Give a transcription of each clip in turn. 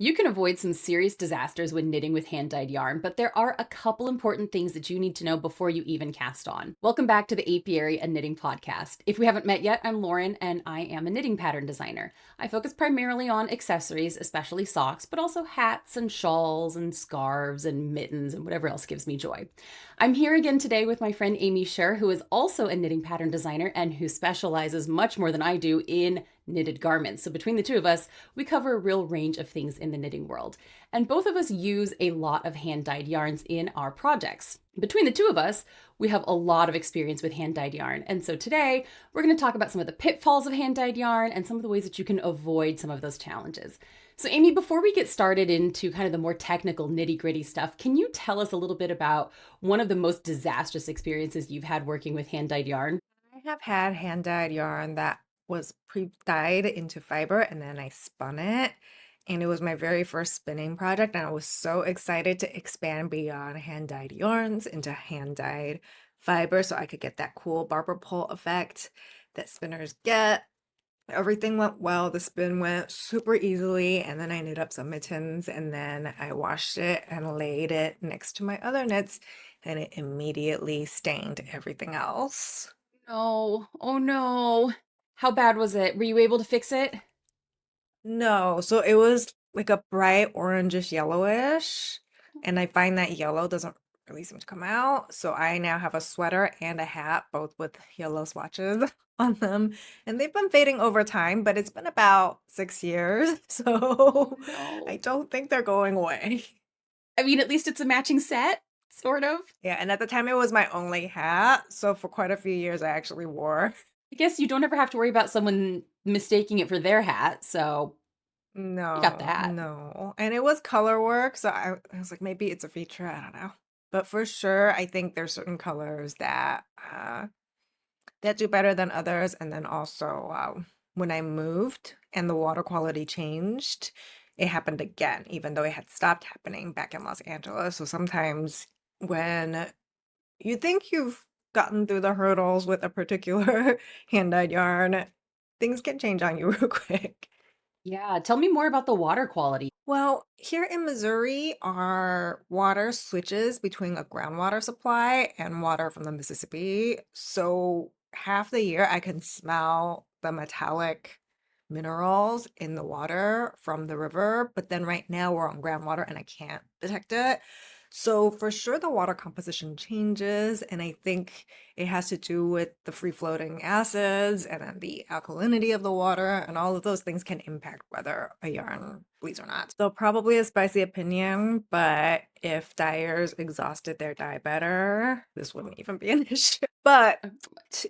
You can avoid some serious disasters when knitting with hand-dyed yarn, but there are a couple important things that you need to know before you even cast on. Welcome back to the Apiary and Knitting Podcast. If we haven't met yet, I'm Lauren and I am a knitting pattern designer. I focus primarily on accessories, especially socks, but also hats and shawls and scarves and mittens and whatever else gives me joy. I'm here again today with my friend Aimee, who is also a knitting pattern designer and who specializes much more than I do in knitted garments. So between the two of us, we cover a real range of things in the knitting world. And both of us use a lot of hand-dyed yarns in our projects. Between the two of us, we have a lot of experience with hand-dyed yarn. And so today, we're going to talk about some of the pitfalls of hand-dyed yarn and some of the ways that you can avoid some of those challenges. So Aimee, before we get started into kind of the more technical nitty-gritty stuff, can you tell us a little bit about one of the most disastrous experiences you've had working with hand-dyed yarn? I have had hand-dyed yarn that was pre-dyed into fiber and then I spun it. And it was my very first spinning project. And I was so excited to expand beyond hand-dyed yarns into hand-dyed fiber so I could get that cool barber pole effect that spinners get. Everything went well. The spin went super easily. And then I knit up some mittens and then I washed it and laid it next to my other knits and it immediately stained everything else. No, oh no. How bad was it? Were you able to fix it? No, so it was like a bright orangish yellowish, and I find that yellow doesn't really seem to come out. So I now have a sweater and a hat, both with yellow swatches on them, and they've been fading over time, but it's been about 6 years, Oh so I no. don't think they're going away. I mean, at least it's a matching set, sort of. Yeah, and at the time it was my only hat, so for quite a few years I actually wore. I guess you don't ever have to worry about someone mistaking it for their hat, so you got the No, hat. no. And it was color work, so I was like, maybe it's a feature, I don't know. But for sure, I think there's certain colors that do better than others. And then also, when I moved and the water quality changed, it happened again, even though it had stopped happening back in Los Angeles. So sometimes when you think you've gotten through the hurdles with a particular hand-dyed yarn, things can change on you real quick. Yeah, tell me more about the water quality. Well, here in Missouri, our water switches between a groundwater supply and water from the Mississippi. So half the year I can smell the metallic minerals in the water from the river. But then right now we're on groundwater and I can't detect it. So for sure the water composition changes. And I think it has to do with the free floating acids and then the alkalinity of the water, and all of those things can impact whether a yarn bleeds or not. So probably a spicy opinion, but if dyers exhausted their dye better, this wouldn't even be an issue. But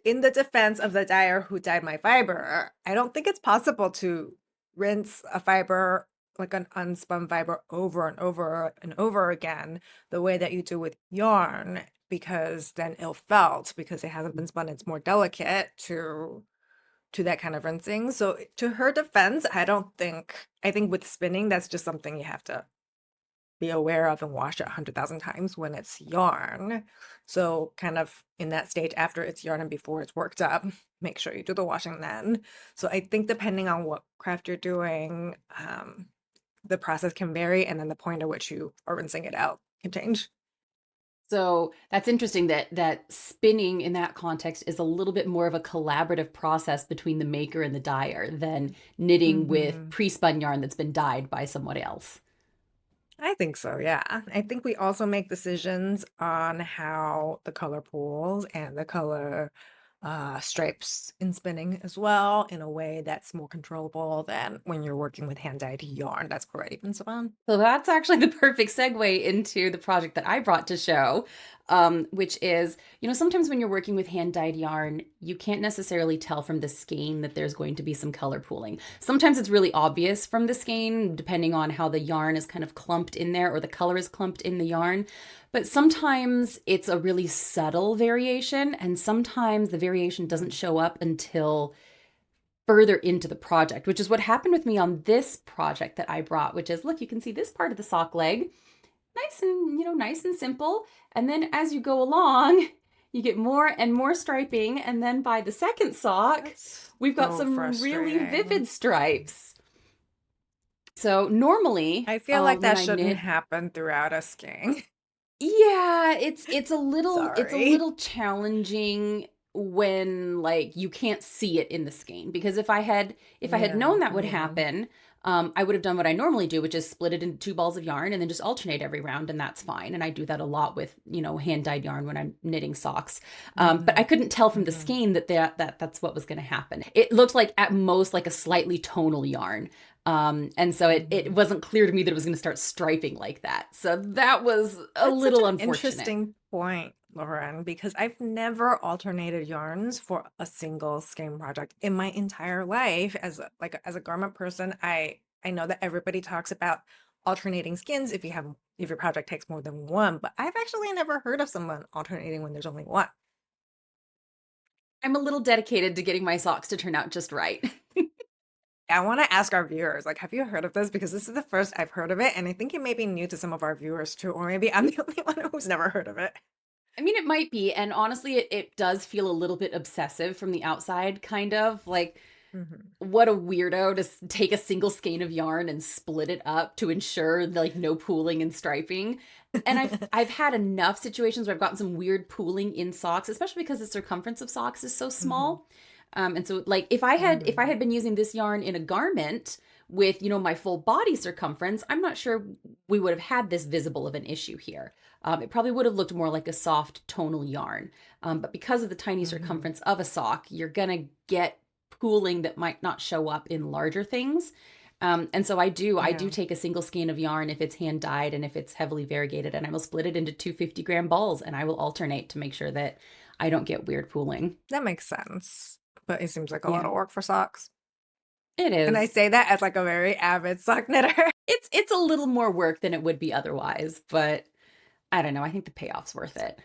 in the defense of the dyer who dyed my fiber, I don't think it's possible to rinse a fiber like an unspun fiber over and over and over again the way that you do with yarn, because then it'll felt because it hasn't been spun, it's more delicate to that kind of rinsing. So to her defense, I think with spinning that's just something you have to be aware of and wash it 100,000 times when it's yarn. So kind of in that stage after it's yarn and before it's worked up, make sure you do the washing then. So I think depending on what craft you're doing, the process can vary, and then the point at which you are rinsing it out can change. So that's interesting that spinning in that context is a little bit more of a collaborative process between the maker and the dyer than knitting with Mhm. pre-spun yarn that's been dyed by someone else. I think so, yeah. I think we also make decisions on how the color pools and the color stripes in spinning as well in a way that's more controllable than when you're working with hand-dyed yarn that's already been spun. So that's actually the perfect segue into the project that I brought to show, which is, sometimes when you're working with hand dyed yarn, you can't necessarily tell from the skein that there's going to be some color pooling. Sometimes it's really obvious from the skein, depending on how the yarn is kind of clumped in there or the color is clumped in the yarn. But sometimes it's a really subtle variation, and sometimes the variation doesn't show up until further into the project, which is what happened with me on this project that I brought, which is, look, you can see this part of the sock leg, nice and simple. And then as you go along, you get more and more striping. And then by the second sock, That's we've got so some really frustrating. vivid stripes. So normally, I feel like when that I shouldn't knit, happen throughout a skein. yeah, it's a Sorry. little challenging when like you can't see it in the skein because if I had known Yeah, that would yeah. happen, I would have done what I normally do, which is split it into two balls of yarn and then just alternate every round, and that's fine. And I do that a lot with hand dyed yarn when I'm knitting socks. But I Mhm. couldn't tell from the Mhm. skein that's what was going to happen. It looked like at most like a slightly tonal yarn. And so it Mhm. wasn't clear to me that it was going to start striping like that. So that was a That's such little an unfortunate. interesting point, Lauren, because I've never alternated yarns for a single skein project in my entire life. As a garment person, I know that everybody talks about alternating skins if your project takes more than one, but I've actually never heard of someone alternating when there's only one. I'm a little dedicated to getting my socks to turn out just right. I want to ask our viewers, like, have you heard of this? Because this is the first I've heard of it, and I think it may be new to some of our viewers too, or maybe I'm the only one who's never heard of it. I mean, it might be. And honestly, it does feel a little bit obsessive from the outside, kind of like Mhm. what a weirdo to take a single skein of yarn and split it up to ensure like no pooling and striping. And I've had enough situations where I've gotten some weird pooling in socks, especially because the circumference of socks is so Mhm. small. And so like if I had been using this yarn in a garment with my full body circumference, I'm not sure we would have had this visible of an issue here. It probably would have looked more like a soft tonal yarn. But because of the tiny Mhm. circumference of a sock, you're gonna get pooling that might not show up in larger things. And so I do Yeah, take a single skein of yarn if it's hand dyed and if it's heavily variegated, and I will split it into two 50-gram balls, and I will alternate to make sure that I don't get weird pooling. that makes sense. But it seems like a lot Yeah, of work for socks. it And I is. say that as like a very avid sock knitter. It's a little more work than it would be otherwise, but I don't know. I think the payoff's worth it.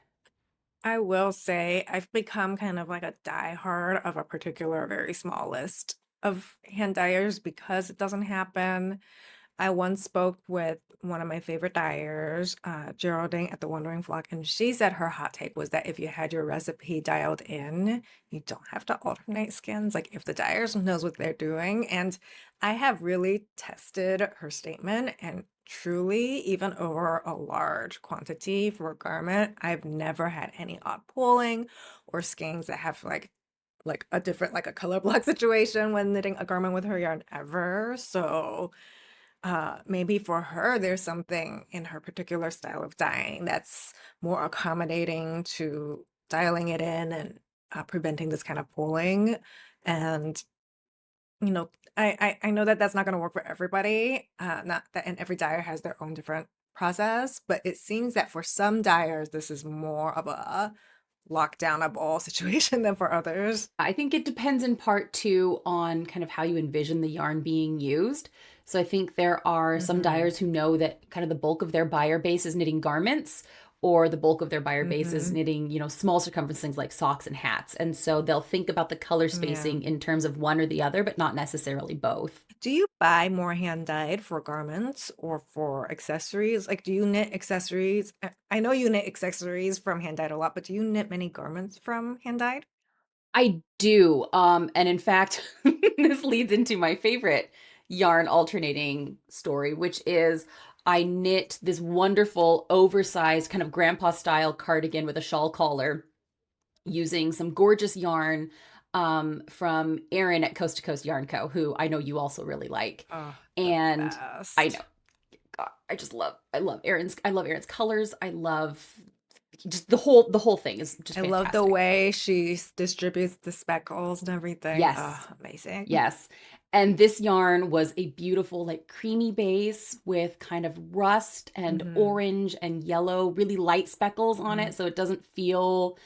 I will say I've become kind of like a diehard of a particular very small list of hand dyers because it doesn't happen. I once spoke with one of my favorite dyers, Geraldine at the Wandering Flock, and she said her hot take was that if you had your recipe dialed in, you don't have to alternate skins. Like if the dyers knows what they're doing. And I have really tested her statement, and truly, even over a large quantity for a garment, I've never had any odd pulling or skeins that have like a different like a color block situation when knitting a garment with her yarn ever. So maybe for her, there's something in her particular style of dyeing that's more accommodating to dialing it in and preventing this kind of pulling. And, you know, I know that that's not going to work for everybody. Not that, and every dyer has their own different process, but it seems that for some dyers, this is more of a lockdownable situation than for others. I think it depends in part too on kind of how you envision the yarn being used. So I think there are some Mm-hmm. dyers who know that kind of the bulk of their buyer base is knitting garments, or the bulk of their buyer base is Mm-hmm. knitting, small circumference things like socks and hats. And so they'll think about the color Yeah. spacing in terms of one or the other, but not necessarily both. Do you buy more hand dyed for garments or for accessories? Like, do you knit accessories? I know you knit accessories from hand dyed a lot, but do you knit many garments from hand dyed? I do. And in fact, this leads into my favorite yarn alternating story, which is I knit this wonderful oversized kind of grandpa style cardigan with a shawl collar using some gorgeous yarn from Erin at Coast to Coast Yarn Co., who I know you also really like. Oh, the And I know, best. God, I love Erin's colors. I love just the whole thing is just I love the fantastic. way she distributes the speckles and everything. Oh, Yes. amazing. Yes. And this yarn was a beautiful, like creamy base with kind of rust and Hmm. orange and yellow, really light speckles on Hmm. it. So it doesn't feel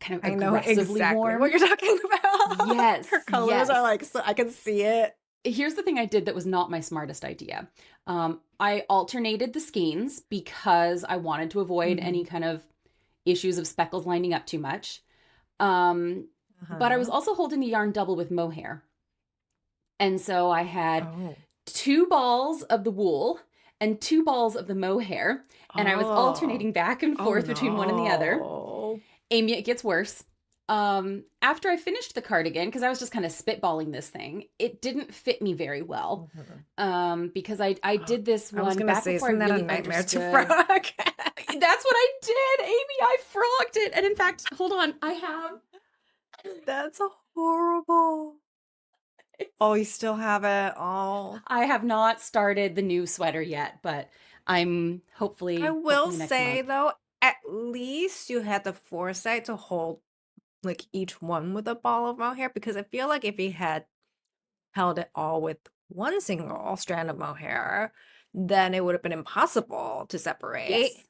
kind of I know aggressively exactly what warm. you're talking about. Yes. Her colors are Yes. like, so I can see it. Here's the thing I did that was not my smartest idea. I alternated the skeins because I wanted to avoid any Hmm. kind of issues of speckles lining up too much. Um, but I was Uh-huh. also holding the yarn double with mohair. And so I had Oh. two balls of the wool and two balls of the mohair, and I was Oh. alternating back and Oh forth between one and the other. no. Aimee, it gets worse. After I finished the cardigan, because I was just kind of spitballing this thing, it didn't fit me very well. Mhm. Because I did this I was one gonna back say, before I isn't that a really nightmare to understood. frog? That's what I did, Amy. I frogged it. And in fact, hold on, I have That's horrible. Oh, you still have it? Oh. I have not started the new sweater yet, but I'm I hopefully will hopefully next say month. though, at least you had the foresight to hold like each one with a ball of mohair because I feel like if he had held it all with one single strand of mohair, then it would have been impossible to separate. Yes.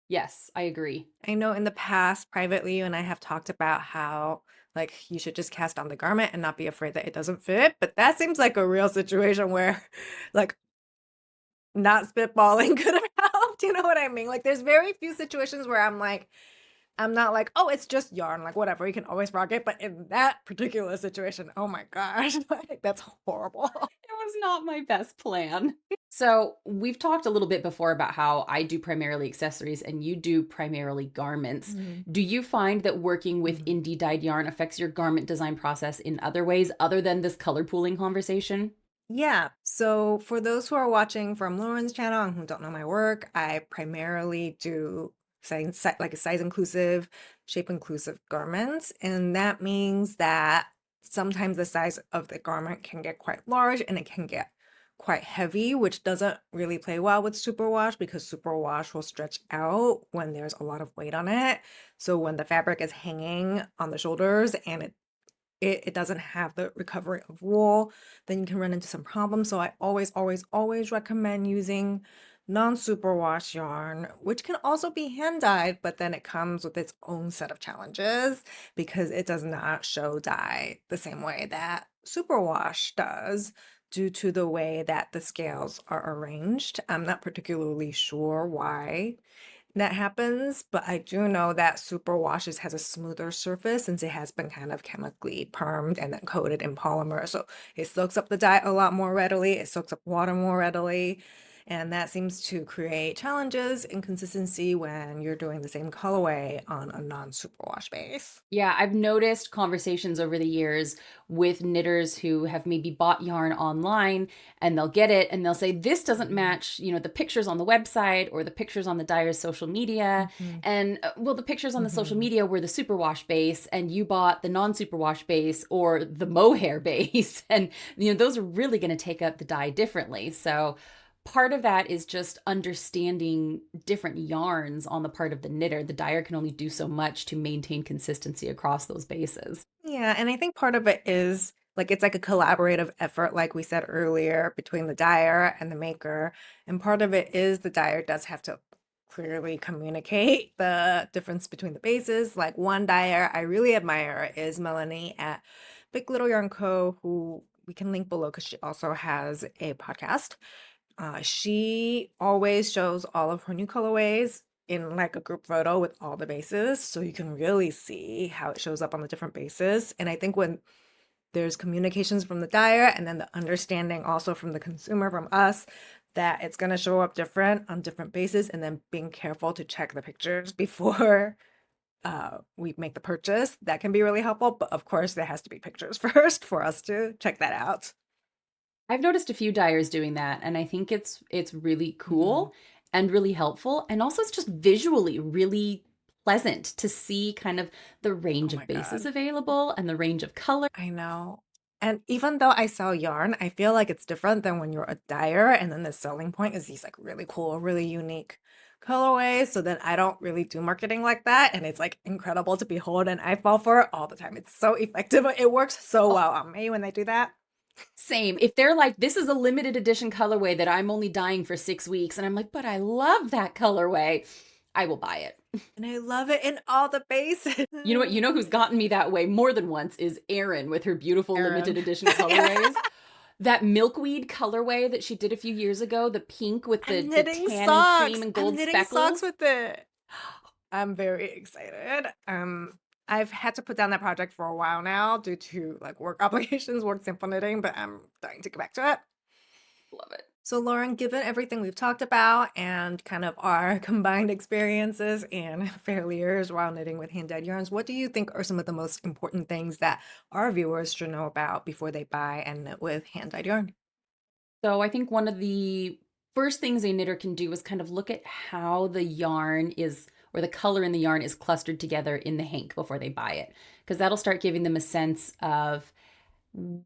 Yes, I agree. I know in the past, privately, you and I have talked about how like you should just cast on the garment and not be afraid that it doesn't fit. But that seems like a real situation where like not spitballing could have helped. You know what I mean? Like there's very few situations where I'm not like, oh, it's just yarn, like whatever, you can always rock it. But in that particular situation, oh my gosh, like that's horrible. It was not my best plan. So, we've talked a little bit before about how I do primarily accessories and you do primarily garments. Mhm, Do you find that working with mhm. indie dyed yarn affects your garment design process in other ways other than this color pooling conversation? Yeah. So for those who are watching from Lauren's channel and who don't know my work, I primarily do like size inclusive, shape inclusive garments. And that means that sometimes the size of the garment can get quite large and it can get quite heavy, which doesn't really play well with superwash because superwash will stretch out when there's a lot of weight on it. So when the fabric is hanging on the shoulders and it doesn't have the recovery of wool, then you can run into some problems. So I always, always, always recommend using non-superwash yarn, which can also be hand dyed, but then it comes with its own set of challenges because it does not show dye the same way that superwash does due to the way that the scales are arranged. I'm not particularly sure why that happens, but I do know that superwashes has a smoother surface since it has been kind of chemically permed and then coated in polymer. So it soaks up the dye a lot more readily, it soaks up water more readily, and that seems to create challenges in consistency when you're doing the same colorway on a non-superwash base. Yeah, I've noticed conversations over the years with knitters who have maybe bought yarn online and they'll get it and they'll say, this doesn't Mhm, match, the pictures on the website or the pictures on the Dyer's social media. mhm, And well, the pictures on the social mhm. media were the superwash base and you bought the non-superwash base or the mohair base. And, those are really going to take up the dye differently. So part of that is just understanding different yarns on the part of the knitter. The dyer can only do so much to maintain consistency across those bases. Yeah, and I think part of it is like it's like a collaborative effort, like we said earlier, between the dyer and the maker. And part of it is the dyer does have to clearly communicate the difference between the bases. Like one dyer I really admire is Melanie at Big Little Yarn Co., who we can link below because she also has a podcast. She always shows all of her new colorways in like a group photo with all the bases, so you can really see how it shows up on the different bases. And I think when there's communications from the dyer and then the understanding also from the consumer, from us, that it's going to show up different on different bases, and then being careful to check the pictures before we make the purchase, that can be really helpful. But of course, there has to be pictures first for us to check that out. I've noticed a few dyers doing that, and I think it's really Mhm. cool and really helpful. And also it's just visually really pleasant to see kind of the Oh range my of bases God. available and the range of color. I know. And even though I sell yarn, I feel like it's different than when you're a dyer. And then the selling point is these like really cool, really unique colorways. So then I don't really do marketing like that. And it's like incredible to behold. And I fall for it all the time. It's so effective. It works so Oh, well on me when they do that. same. If they're like, this is a limited edition colorway that I'm only dyeing for 6 weeks, and I'm like, but I love that colorway, I will buy it. And I love it in all the bases. You know what? You know who's gotten me that way more than once is Erin with her beautiful limited Erin. edition colorways. That milkweed colorway that she did a few years ago, the pink with the tan and cream and I'm gold knitting socks speckles. with it. I'm very excited. I've had to put down that project for a while now due to like work obligations, work sample knitting, but I'm starting to get back to it. Love it. So, Lauren, given everything we've talked about and kind of our combined experiences and failures while knitting with hand-dyed yarns, what do you think are some of the most important things that our viewers should know about before they buy and knit with hand-dyed yarn? So I think one of the first things a knitter can do is kind of look at how the yarn is, or the color in the yarn is clustered together in the hank before they buy it, because that'll start giving them a sense of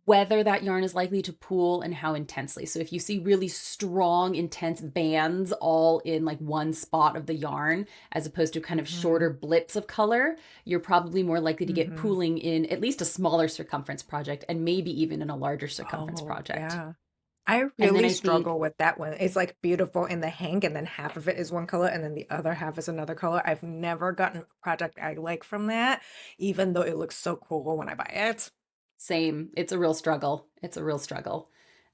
whether that yarn is likely to pool and how intensely. So if you see really strong, intense bands all in like one spot of the yarn, as opposed to kind of Hmm. shorter blips of color, you're probably more likely to get Hmm. pooling in at least a smaller circumference project and maybe even in a larger circumference Oh, project. yeah. I And then really I think struggle with that one. It's like beautiful in the hank, and then half of it is one color, and then the other half is another color. I've never gotten a project I like from that, even though it looks so cool when I buy it. same, it's a real struggle. It's a real struggle.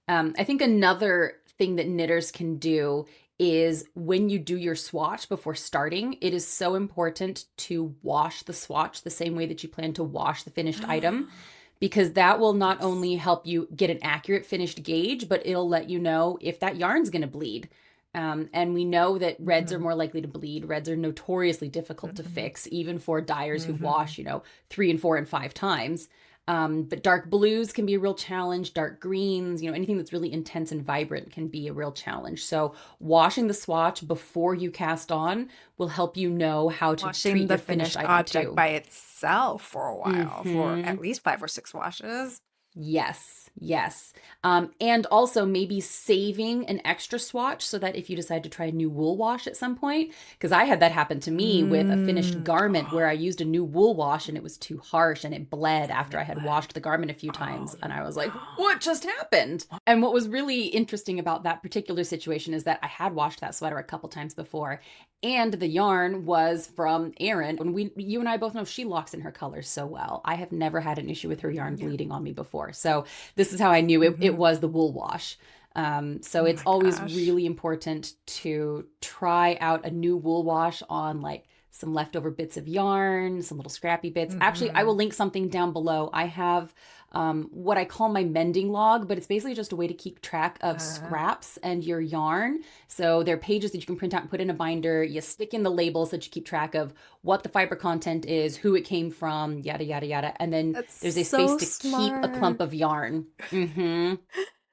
I think another thing that knitters can do is when you do your swatch before starting, it is so important to wash the swatch the same way that you plan to wash the finished item, because that will not Yes. only help you get an accurate finished gauge, but it'll let you know if that yarn's going to bleed. And we know that reds are Mhm, more likely to bleed. Reds are notoriously difficult to mhm, fix, even for dyers who mhm. wash, 3 and 4 and 5 times. But dark blues can be a real challenge. Dark greens, anything that's really intense and vibrant can be a real challenge. So, washing the swatch before you cast on will help you know how to Washing treat the your finished finished item object too. by itself for a while, for Hmm. at least 5 or 6 washes. Yes, yes. And also maybe saving an extra swatch so that if you decide to try a new wool wash at some point, because I had that happen to me with a finished Mm. garment Oh, where I used a new wool wash and it was too harsh and it bled and then after it I had bled. washed the garment a few Oh, times. And I was like, no. what just happened? And what was really interesting about that particular situation is that I had washed that sweater a couple times before, and the yarn was from Erin. And you and I both know she locks in her colors so well. I have never had an issue with her yarn Yeah. bleeding on me before. So this is how I knew it Mhm. was the wool wash. So Oh it's my always gosh. really important to try out a new wool wash on like some leftover bits of yarn, some little scrappy bits. Actually, I will Mhm. link something down below. I have what I call my mending log, but it's basically just a way to keep track of Uh, scraps and your yarn. So there are pages that you can print out and put in a binder. You stick in the labels so that you keep track of what the fiber content is, who it came from, yada, yada, yada. And then that's there's a space so to keep a clump smart. of yarn. And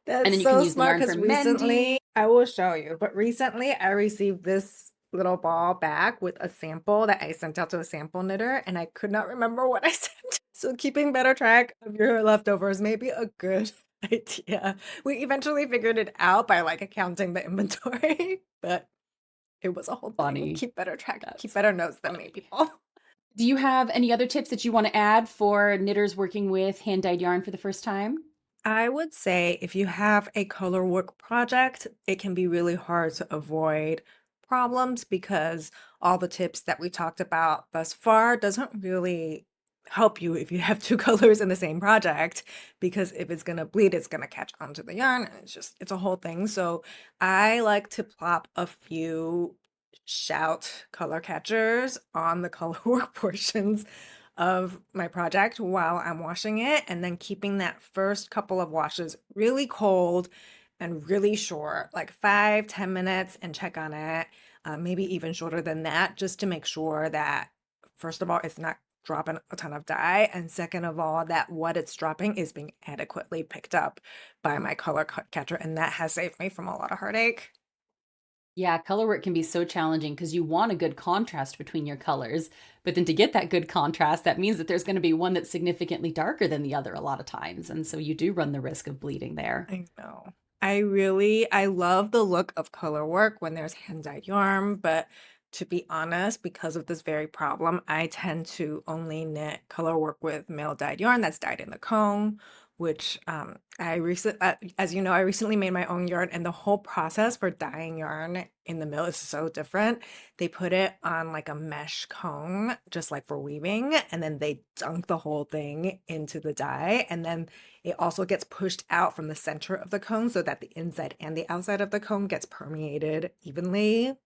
That's then you can so use the smart yarn for because mending. recently, I will show you, but recently I received this little ball back with a sample that I sent out to a sample knitter, and I could not remember what I sent. So keeping better track of your leftovers may be a good idea. We eventually figured it out by like accounting the inventory, but it was a whole thing. Funny. Keep better track, keep That's better notes than me, funny. people. Do you have any other tips that you want to add for knitters working with hand dyed yarn for the first time? I would say if you have a color work project, it can be really hard to avoid problems because all the tips that we talked about thus far doesn't really help you if you have two colors in the same project, because if it's going to bleed, it's going to catch onto the yarn, and it's a whole thing. So I like to plop a few shout color catchers on the color work portions of my project while I'm washing it, and then keeping that first couple of washes really cold and really short, like 5, 10 minutes, and check on it. Maybe even shorter than that, just to make sure that, first of all, it's not dropping a ton of dye, and second of all, that what it's dropping is being adequately picked up by my color catcher, and that has saved me from a lot of heartache. Yeah, color work can be so challenging because you want a good contrast between your colors. But then to get that good contrast, that means that there's going to be one that's significantly darker than the other a lot of times. And so you do run the risk of bleeding there. I know. I love the look of color work when there's hand-dyed yarn, but to be honest, because of this very problem, I tend to only knit color work with male dyed yarn that's dyed in the cone, which as you know, I recently made my own yarn, and the whole process for dyeing yarn in the mill is so different. They put it on like a mesh cone, just like for weaving, and then they dunk the whole thing into the dye, and then it also gets pushed out from the center of the cone so that the inside and the outside of the cone gets permeated evenly.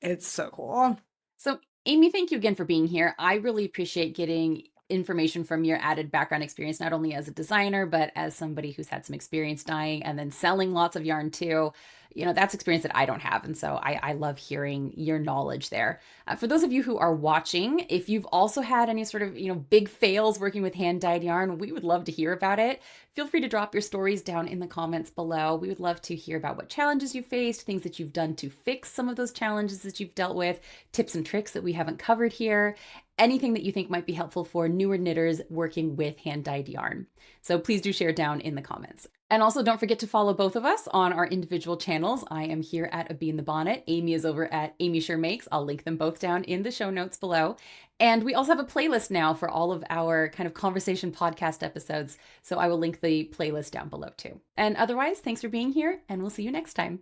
It's so cool. So, Amy, thank you again for being here. I really appreciate getting information from your added background experience, not only as a designer, but as somebody who's had some experience dyeing and then selling lots of yarn too. That's experience that I don't have. And so I love hearing your knowledge there. For those of you who are watching, if you've also had any sort of, big fails working with hand dyed yarn, we would love to hear about it. Feel free to drop your stories down in the comments below. We would love to hear about what challenges you faced, things that you've done to fix some of those challenges that you've dealt with, tips and tricks that we haven't covered here, anything that you think might be helpful for newer knitters working with hand dyed yarn. So please do share down in the comments. And also don't forget to follow both of us on our individual channels. I am here at A Bee in the Bonnet. Aimee is over at Aimee Sure Makes. I'll link them both down in the show notes below. And we also have a playlist now for all of our kind of conversation podcast episodes. So I will link the playlist down below too. And otherwise, thanks for being here, and we'll see you next time.